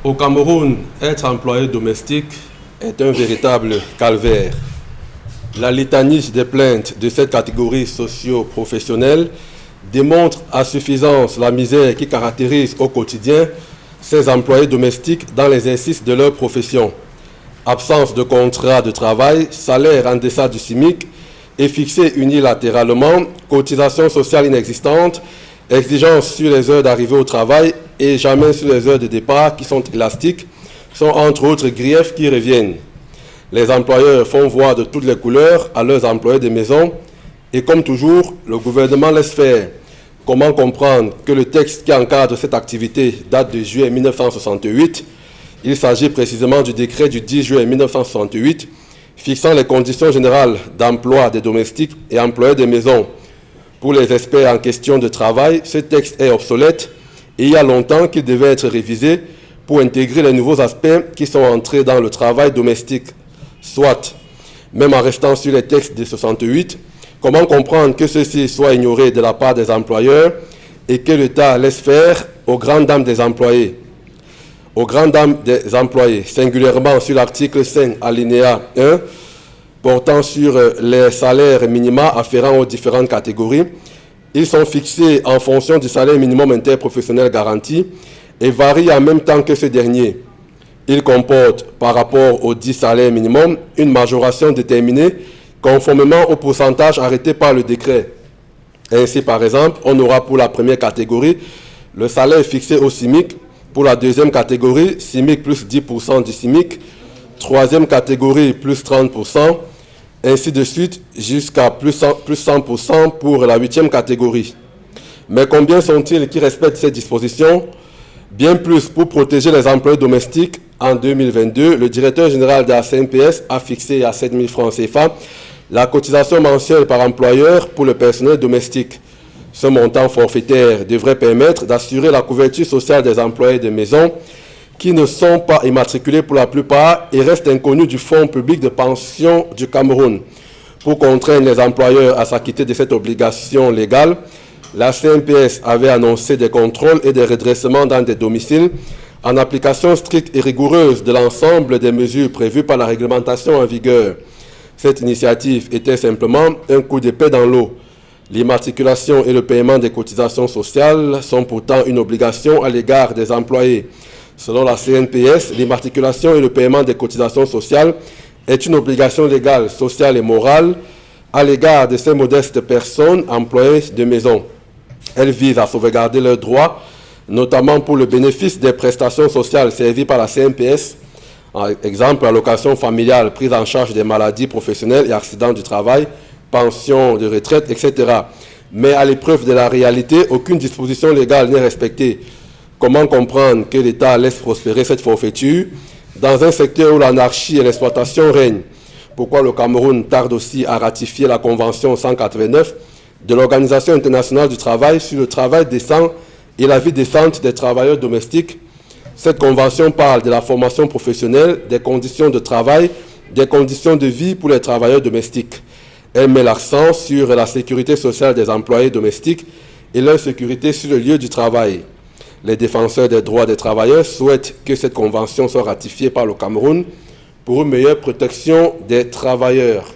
Au Cameroun, être employé domestique est un véritable calvaire. La litanie des plaintes de cette catégorie socio-professionnelle démontre à suffisance la misère qui caractérise au quotidien ces employés domestiques dans l'exercice de leur profession. Absence de contrat de travail, salaire en deçà du SMIC et fixé unilatéralement, cotisation sociale inexistante, exigences sur les heures d'arrivée au travail et jamais sur les heures de départ qui sont élastiques, sont entre autres griefs qui reviennent. Les employeurs font voir de toutes les couleurs à leurs employés de maison et comme toujours, le gouvernement laisse faire. Comment comprendre que le texte qui encadre cette activité date de juillet 1968? Il s'agit précisément du décret du 10 juillet 1968 fixant les conditions générales d'emploi des domestiques et employés de maison. Pour les experts en question de travail, ce texte est obsolète et il y a longtemps qu'il devait être révisé pour intégrer les nouveaux aspects qui sont entrés dans le travail domestique. Soit, même en restant sur les textes de 68, comment comprendre que ceci soit ignoré de la part des employeurs et que l'État laisse faire aux grandes dames des employés? Aux grandes dames des employés, singulièrement sur l'article 5 alinéa 1, portant sur les salaires minima afférents aux différentes catégories. Ils sont fixés en fonction du salaire minimum interprofessionnel garanti et varient en même temps que ce dernier. Ils comportent, par rapport au 10 salaire minimum, une majoration déterminée conformément au pourcentage arrêté par le décret. Ainsi, par exemple, on aura pour la première catégorie le salaire fixé au SMIC, pour la deuxième catégorie, SMIC plus 10% du SMIC, troisième catégorie plus 30%, ainsi de suite jusqu'à plus 100% pour la huitième catégorie. Mais combien sont-ils qui respectent ces dispositions? Bien plus. Pour protéger les employés domestiques, en 2022, le directeur général de la CNPS a fixé à 7 000 francs CFA la cotisation mensuelle par employeur pour le personnel domestique. Ce montant forfaitaire devrait permettre d'assurer la couverture sociale des employés de maison qui ne sont pas immatriculés pour la plupart et restent inconnus du Fonds public de pension du Cameroun. Pour contraindre les employeurs à s'acquitter de cette obligation légale, la CNPS avait annoncé des contrôles et des redressements dans des domiciles en application stricte et rigoureuse de l'ensemble des mesures prévues par la réglementation en vigueur. Cette initiative était simplement un coup d'épée dans l'eau. L'immatriculation et le paiement des cotisations sociales sont pourtant une obligation à l'égard des employés. Selon la CNPS, l'immatriculation et le paiement des cotisations sociales est une obligation légale, sociale et morale à l'égard de ces modestes personnes employées de maison. Elle vise à sauvegarder leurs droits, notamment pour le bénéfice des prestations sociales servies par la CNPS, par exemple allocation familiale, prise en charge des maladies professionnelles et accidents du travail, pension de retraite, etc. Mais à l'épreuve de la réalité, aucune disposition légale n'est respectée. Comment comprendre que l'État laisse prospérer cette forfaiture dans un secteur où l'anarchie et l'exploitation règnent? Pourquoi le Cameroun tarde aussi à ratifier la Convention 189 de l'Organisation internationale du travail sur le travail décent et la vie décente des travailleurs domestiques? Cette convention parle de la formation professionnelle, des conditions de travail, des conditions de vie pour les travailleurs domestiques. Elle met l'accent sur la sécurité sociale des employés domestiques et leur sécurité sur le lieu du travail. Les défenseurs des droits des travailleurs souhaitent que cette convention soit ratifiée par le Cameroun pour une meilleure protection des travailleurs.